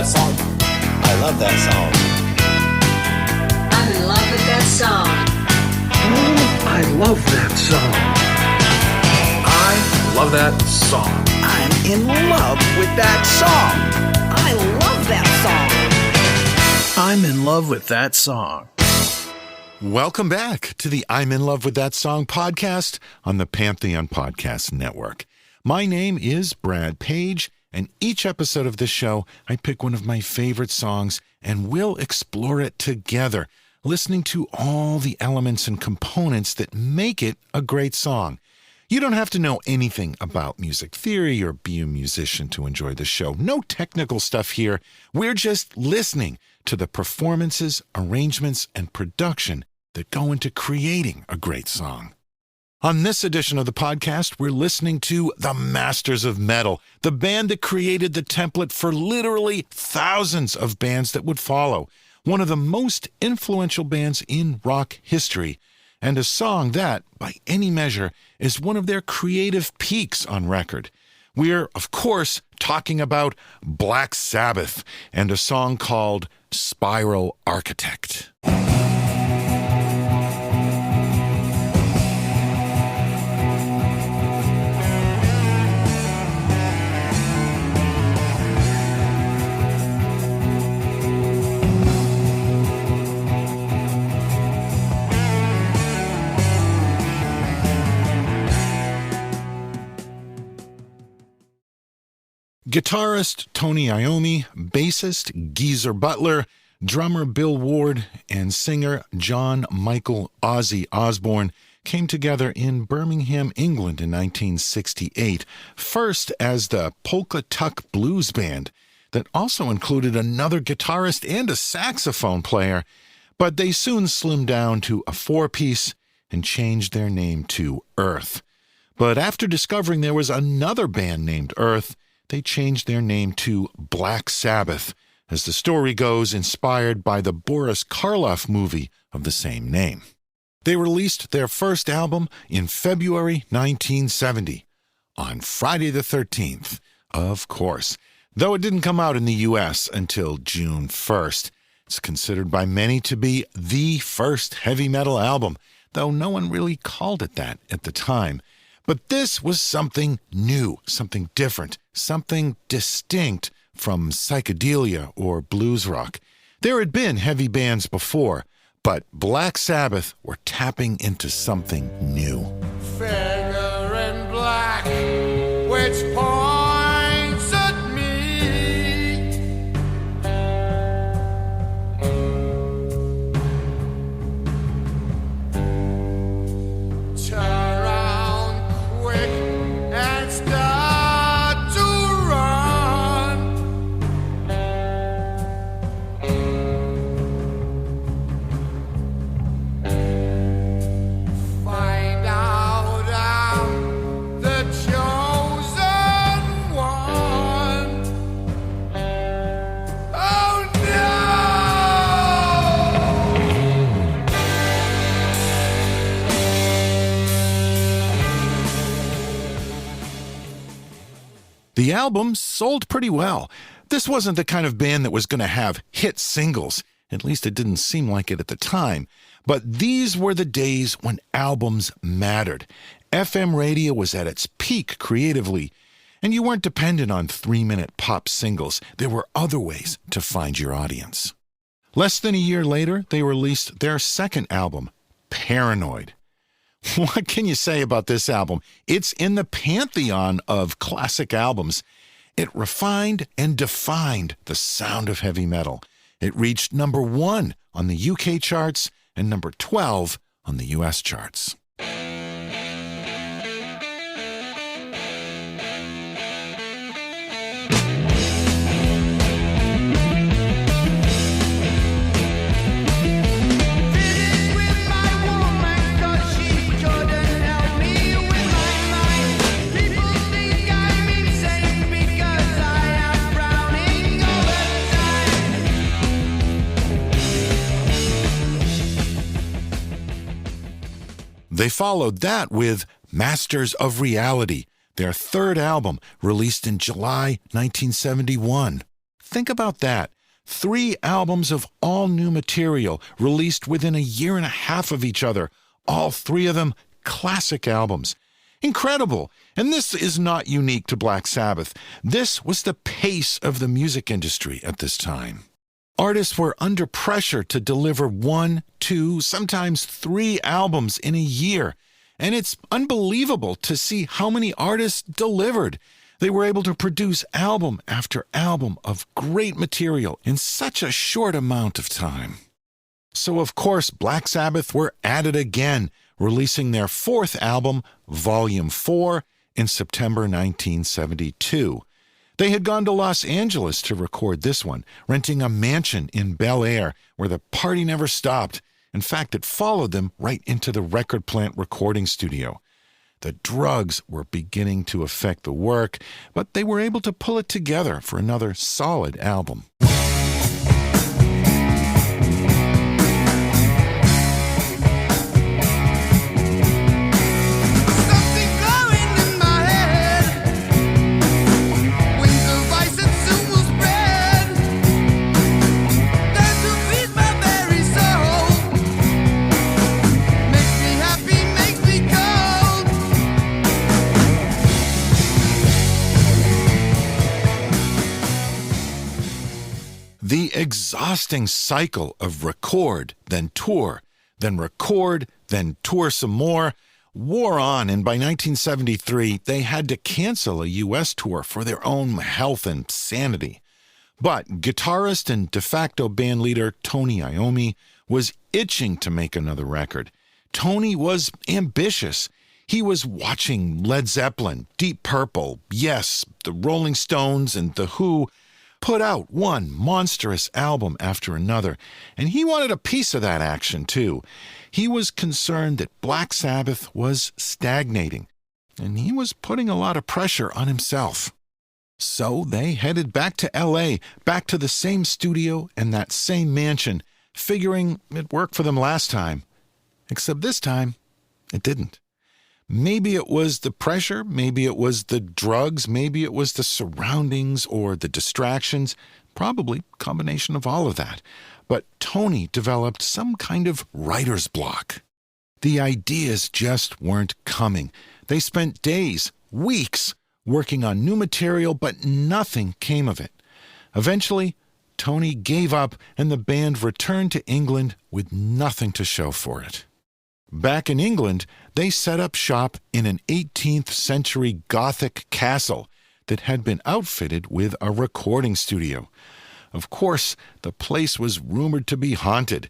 that song. I love that song. I'm in love with that song. Oh, I love that song. I love that song. I'm in love with that song. I love that song. I'm in love with that song. Welcome back to the I'm in love with that song podcast on the Pantheon Podcast Network. My name is Brad Page, and each episode of this show, I pick one of my favorite songs and we'll explore it together, listening to all the elements and components that make it a great song. You don't have to know anything about music theory or be a musician to enjoy the show. No technical stuff here. We're just listening to the performances, arrangements, and production that go into creating a great song. On this edition of the podcast, we're listening to the Masters of Metal, the band that created the template for literally thousands of bands that would follow. One of the most influential bands in rock history, and a song that, by any measure, is one of their creative peaks on record. We're, of course, talking about Black Sabbath and a song called Spiral Architect. Guitarist Tony Iommi, bassist Geezer Butler, drummer Bill Ward, and singer John Michael Ozzy Osbourne came together in Birmingham, England in 1968, first as the Polka Tuck Blues Band that also included another guitarist and a saxophone player, but they soon slimmed down to a four-piece and changed their name to Earth. But after discovering there was another band named Earth, they changed their name to Black Sabbath, as the story goes, inspired by the Boris Karloff movie of the same name. They released their first album in February 1970, on Friday the 13th, of course, though it didn't come out in the U.S. until June 1st. It's considered by many to be the first heavy metal album, though no one really called it that at the time. But this was something new, something different, something distinct from psychedelia or blues rock. There had been heavy bands before, but Black Sabbath were tapping into something new. Finger in black, which points at me. Turn around quick and start to run. Find out I'm the chosen one. Oh The album sold pretty well. This wasn't the kind of band that was going to have hit singles. At least it didn't seem like it at the time. But these were the days when albums mattered. FM radio was at its peak creatively, and you weren't dependent on 3-minute pop singles. There were other ways to find your audience. Less than a year later, they released their second album, Paranoid. What can you say about this album? It's in the pantheon of classic albums. It refined and defined the sound of heavy metal. It reached number 1 on the UK charts and number 12 on the US charts. They followed that with Masters of Reality, their third album, released in July 1971. Think about that. 3 albums of all new material released within a year and a half of each other. All 3 of them classic albums. Incredible! And this is not unique to Black Sabbath. This was the pace of the music industry at this time. Artists were under pressure to deliver 1, 2, sometimes 3 albums in a year. And it's unbelievable to see how many artists delivered. They were able to produce album after album of great material in such a short amount of time. So, of course, Black Sabbath were at it again, releasing their 4th album, Volume 4, in September 1972. They had gone to Los Angeles to record this one, renting a mansion in Bel Air where the party never stopped. In fact, it followed them right into the record plant recording studio. The drugs were beginning to affect the work, but they were able to pull it together for another solid album. The exhausting cycle of record, then tour, then record, then tour some more, wore on, and by 1973, they had to cancel a U.S. tour for their own health and sanity. But guitarist and de facto band leader Tony Iommi was itching to make another record. Tony was ambitious. He was watching Led Zeppelin, Deep Purple, Yes, the Rolling Stones, and The Who put out one monstrous album after another, and he wanted a piece of that action too. He was concerned that Black Sabbath was stagnating, and he was putting a lot of pressure on himself. So they headed back to L.A., back to the same studio and that same mansion, figuring it worked for them last time. Except this time, it didn't. Maybe it was the pressure, maybe it was the drugs, maybe it was the surroundings or the distractions, probably a combination of all of that. But Tony developed some kind of writer's block. The ideas just weren't coming. They spent days, weeks, working on new material, but nothing came of it. Eventually, Tony gave up and the band returned to England with nothing to show for it. Back in England, they set up shop in an 18th century Gothic castle that had been outfitted with a recording studio. Of course, the place was rumored to be haunted.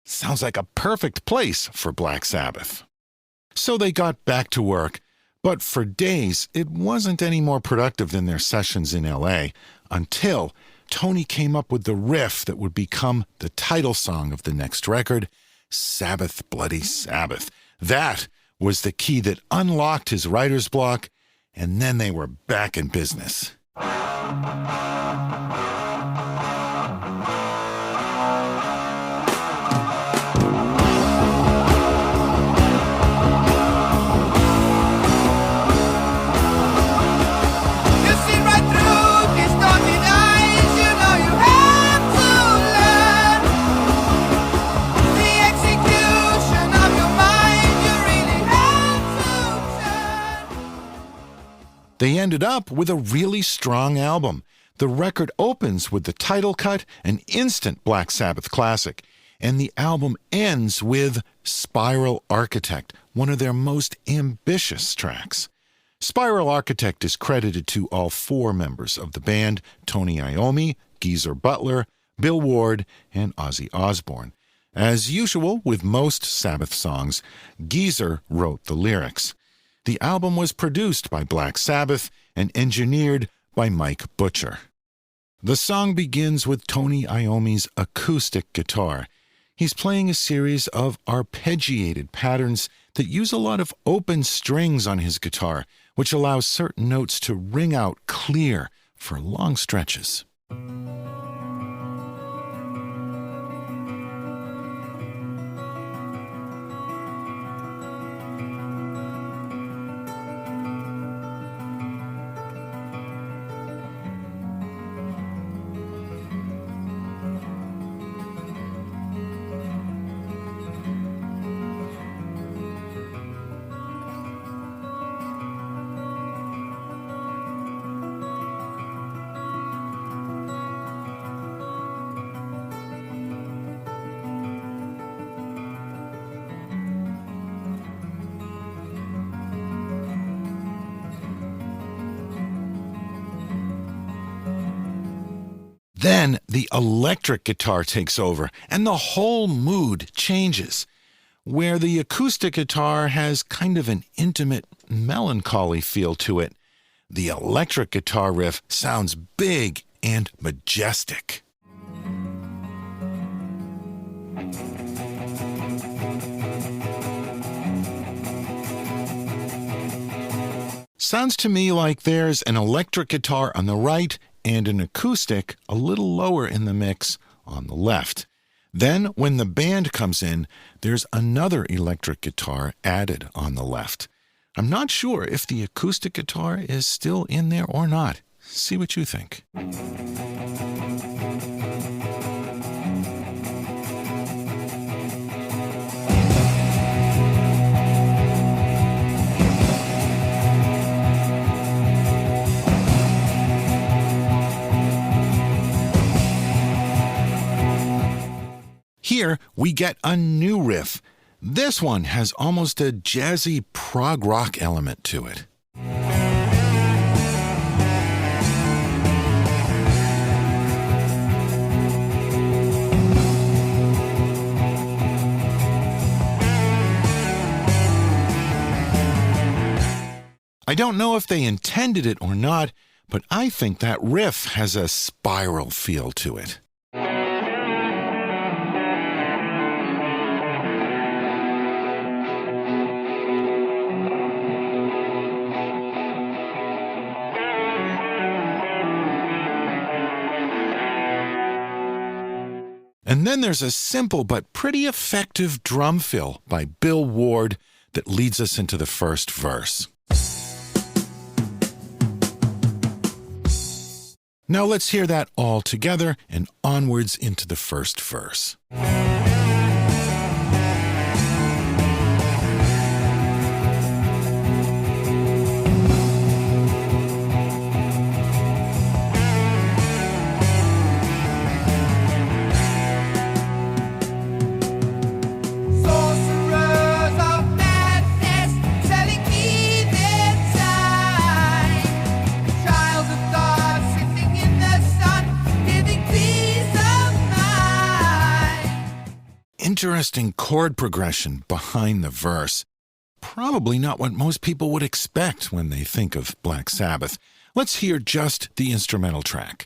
Sounds like a perfect place for Black Sabbath. So they got back to work, but for days it wasn't any more productive than their sessions in L.A. until Tony came up with the riff that would become the title song of the next record, Sabbath Bloody Sabbath. That was the key that unlocked his writer's block, and then they were back in business. They ended up with a really strong album. The record opens with the title cut, an instant Black Sabbath classic, and the album ends with Spiral Architect, one of their most ambitious tracks. Spiral Architect is credited to all 4 members of the band, Tony Iommi, Geezer Butler, Bill Ward, and Ozzy Osbourne. As usual with most Sabbath songs, Geezer wrote the lyrics. The album was produced by Black Sabbath and engineered by Mike Butcher. The song begins with Tony Iommi's acoustic guitar. He's playing a series of arpeggiated patterns that use a lot of open strings on his guitar, which allows certain notes to ring out clear for long stretches. Then the electric guitar takes over, and the whole mood changes. Where the acoustic guitar has kind of an intimate, melancholy feel to it, the electric guitar riff sounds big and majestic. Sounds to me like there's an electric guitar on the right and an acoustic a little lower in the mix on the left. Then, when the band comes in, there's another electric guitar added on the left. I'm not sure if the acoustic guitar is still in there or not. See what you think. Here we get a new riff. This one has almost a jazzy prog rock element to it. I don't know if they intended it or not, but I think that riff has a spiral feel to it. And then there's a simple but pretty effective drum fill by Bill Ward that leads us into the first verse. Now let's hear that all together and onwards into the first verse. Interesting chord progression behind the verse. Probably not what most people would expect when they think of Black Sabbath. Let's hear just the instrumental track.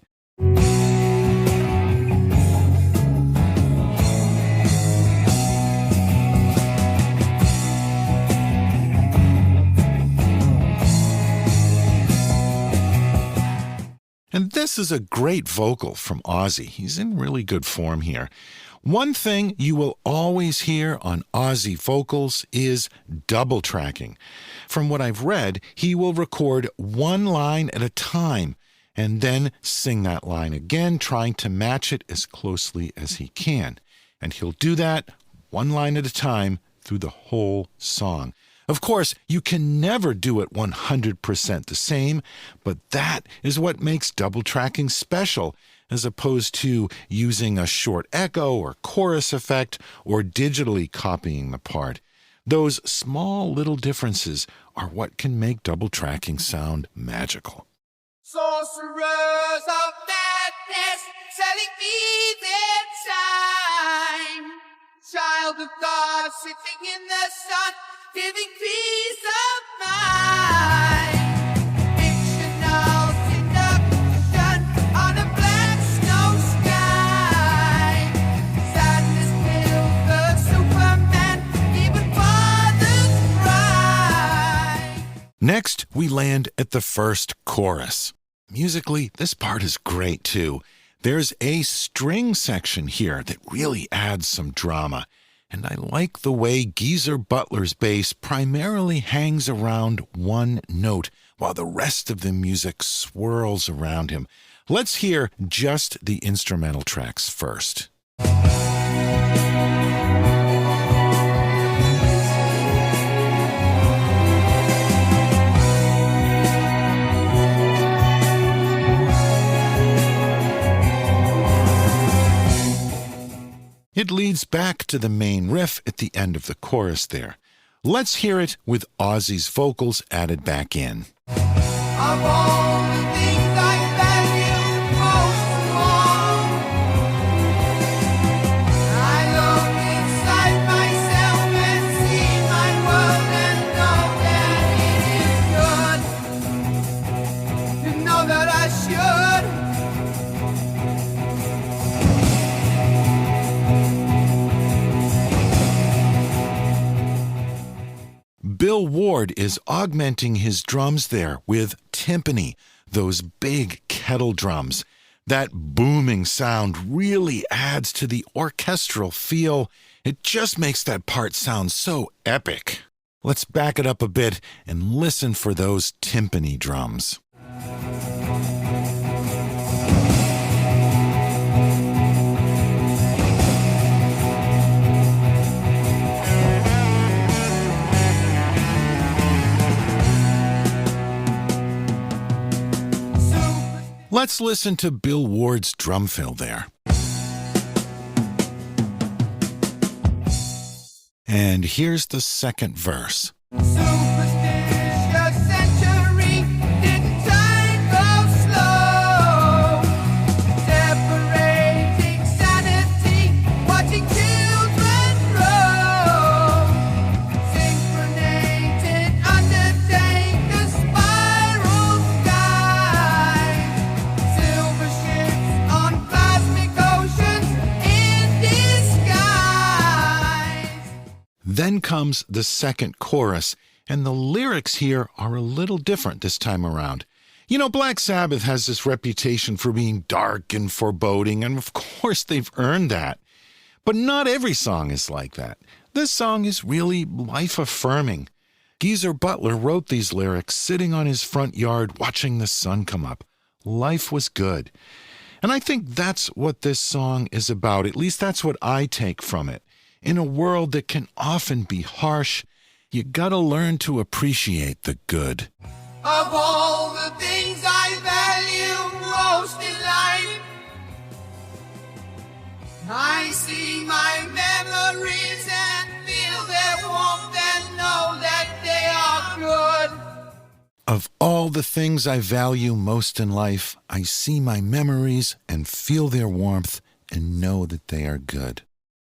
And this is a great vocal from Ozzy. He's in really good form here. One thing you will always hear on Ozzy vocals is double tracking. From what I've read, he will record one line at a time and then sing that line again, trying to match it as closely as he can. And he'll do that one line at a time through the whole song. Of course, you can never do it 100% the same, but that is what makes double tracking special, as opposed to using a short echo or chorus effect or digitally copying the part. Those small little differences are what can make double tracking sound magical. Sorcerers of madness, selling me their time. Child of God, sitting in the sun, giving peace of mind. Fictional seduction on a black snow sky. Sadness kills the Superman, even fathers cry. Next, we land at the first chorus. Musically, this part is great too. There's a string section here that really adds some drama. And I like the way Geezer Butler's bass primarily hangs around one note while the rest of the music swirls around him. Let's hear just the instrumental tracks first. It leads back to the main riff at the end of the chorus there. Let's hear it with Ozzy's vocals added back in. Of all the things I value most of all, that I should. Bill Ward is augmenting his drums there with timpani, those big kettle drums. That booming sound really adds to the orchestral feel. It just makes that part sound so epic. Let's back it up a bit and listen for those timpani drums. Let's listen to Bill Ward's drum fill there. And here's the second verse. Superstitious century, didn't time go slow? Separating sanity, watching children grow. Synchronated undertake the spiral skies. Silver ships on cosmic oceans in disguise. Then comes the second chorus, and the lyrics here are a little different this time around. You know, Black Sabbath has this reputation for being dark and foreboding, and of course they've earned that. But not every song is like that. This song is really life-affirming. Geezer Butler wrote these lyrics sitting on his front yard watching the sun come up. Life was good. And I think that's what this song is about. At least that's what I take from it. In a world that can often be harsh, you gotta learn to appreciate the good. Of all the things I value most in life, I see my memories and feel their warmth and know that they are good. Of all the things I value most in life, I see my memories and feel their warmth and know that they are good.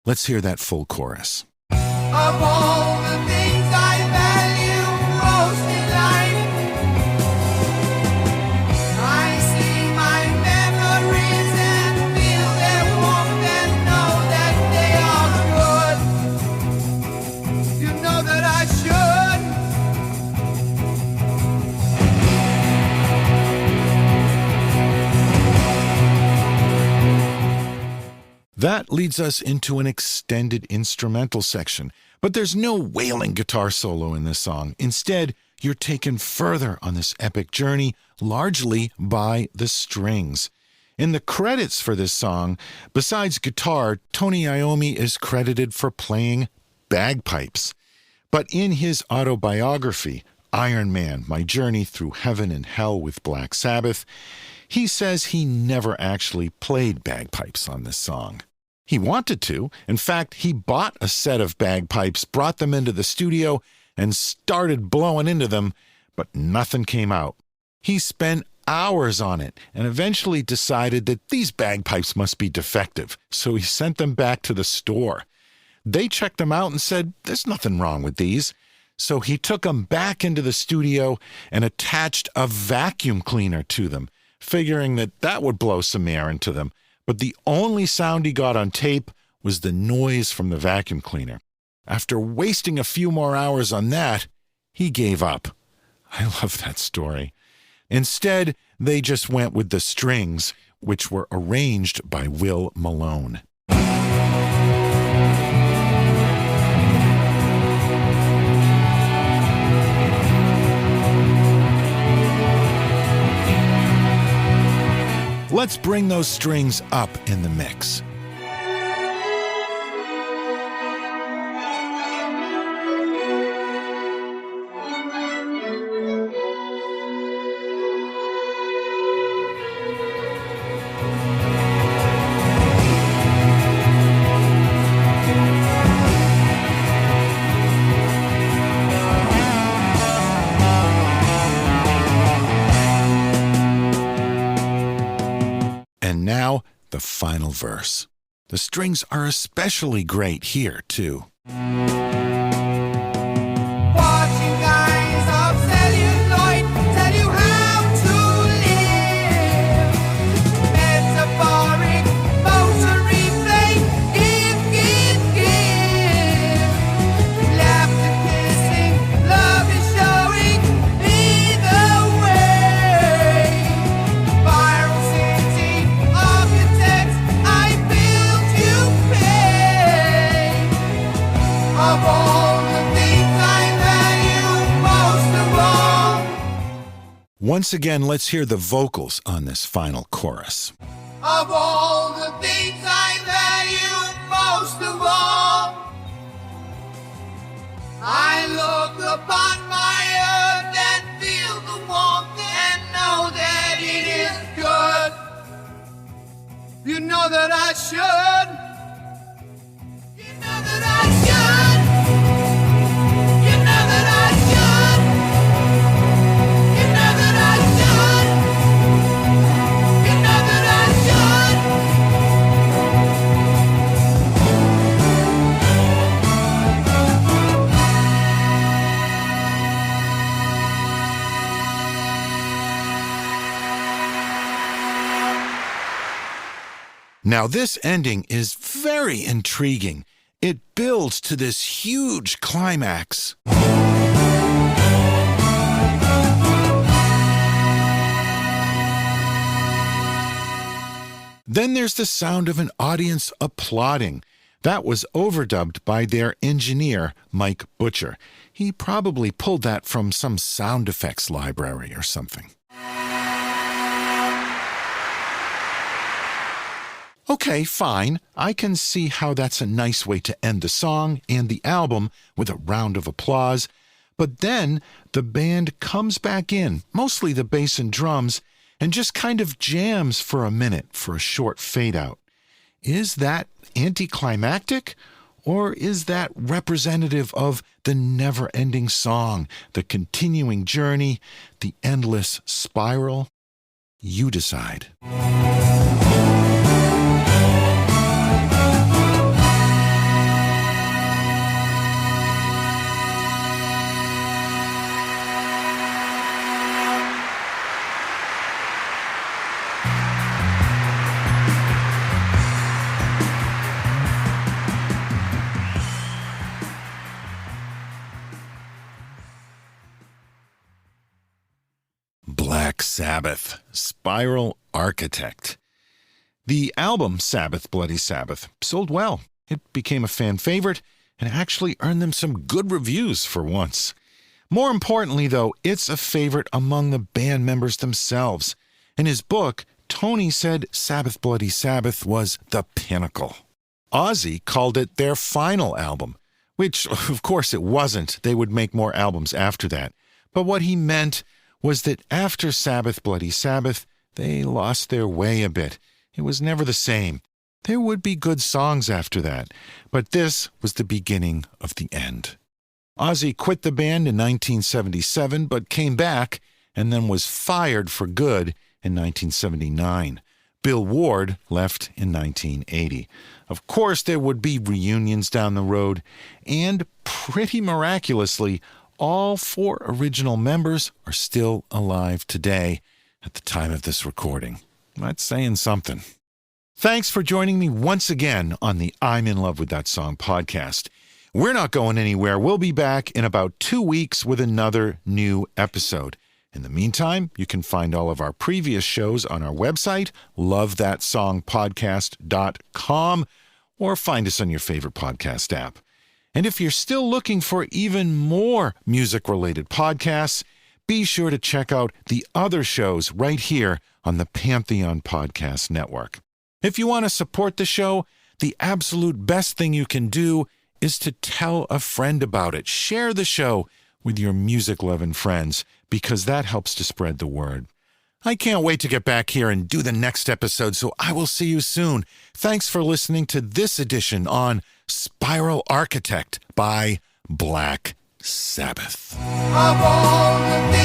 Let's hear that full chorus. Of all the things I value most in life, I see my memories and feel their warmth and know that they are good. You know that I should. That leads us into an extended instrumental section, but there's no wailing guitar solo in this song. Instead, you're taken further on this epic journey, largely by the strings. In the credits for this song, besides guitar, Tony Iommi is credited for playing bagpipes. But in his autobiography, Iron Man, My Journey Through Heaven and Hell with Black Sabbath, he says he never actually played bagpipes on this song. He wanted to. In fact, he bought a set of bagpipes, brought them into the studio, and started blowing into them, but nothing came out. He spent hours on it and eventually decided that these bagpipes must be defective, so he sent them back to the store. They checked them out and said, "There's nothing wrong with these." So he took them back into the studio and attached a vacuum cleaner to them, figuring that that would blow some air into them. But the only sound he got on tape was the noise from the vacuum cleaner. After wasting a few more hours on that, he gave up. I love that story. Instead, they just went with the strings, which were arranged by Will Malone. Let's bring those strings up in the mix. And now, the final verse. The strings are especially great here, too. Watching eyes of celluloid tell you how to live. Once again, let's hear the vocals on this final chorus. Of all the things I value most of all, I look upon my earth and feel the warmth and know that it is good. You know that I should. You know that I should. You know that I should. You know that I should. You know that I should. Now, this ending is very intriguing. It builds to this huge climax. Then there's the sound of an audience applauding. That was overdubbed by their engineer, Mike Butcher. He probably pulled that from some sound effects library or something. Okay, fine. I can see how that's a nice way to end the song and the album with a round of applause. But then the band comes back in, mostly the bass and drums, and just kind of jams for a minute for a short fade out. Is that anticlimactic? Or is that representative of the never-ending song, the continuing journey, the endless spiral? You decide. Black Sabbath, Spiral Architect. The album Sabbath Bloody Sabbath sold well. It became a fan favorite and actually earned them some good reviews for once. More importantly, though, it's a favorite among the band members themselves. In his book, Tony said Sabbath Bloody Sabbath was the pinnacle. Ozzy called it their final album, which, of course, it wasn't. They would make more albums after that. But what he meant was that after Sabbath Bloody Sabbath, they lost their way a bit. It was never the same. There would be good songs after that, but this was the beginning of the end. Ozzy quit the band in 1977, but came back and then was fired for good in 1979. Bill Ward left in 1980. Of course, there would be reunions down the road, and pretty miraculously, all 4 original members are still alive today at the time of this recording. That's saying something. Thanks for joining me once again on the I'm in Love with That Song podcast. We're not going anywhere. We'll be back in about 2 weeks with another new episode. In the meantime, you can find all of our previous shows on our website, lovethatsongpodcast.com, or find us on your favorite podcast app. And if you're still looking for even more music-related podcasts, be sure to check out the other shows right here on the Pantheon Podcast Network. If you want to support the show, the absolute best thing you can do is to tell a friend about it. Share the show with your music-loving friends, because that helps to spread the word. I can't wait to get back here and do the next episode, so I will see you soon. Thanks for listening to this edition on Spiral Architect by Black Sabbath. Of all the things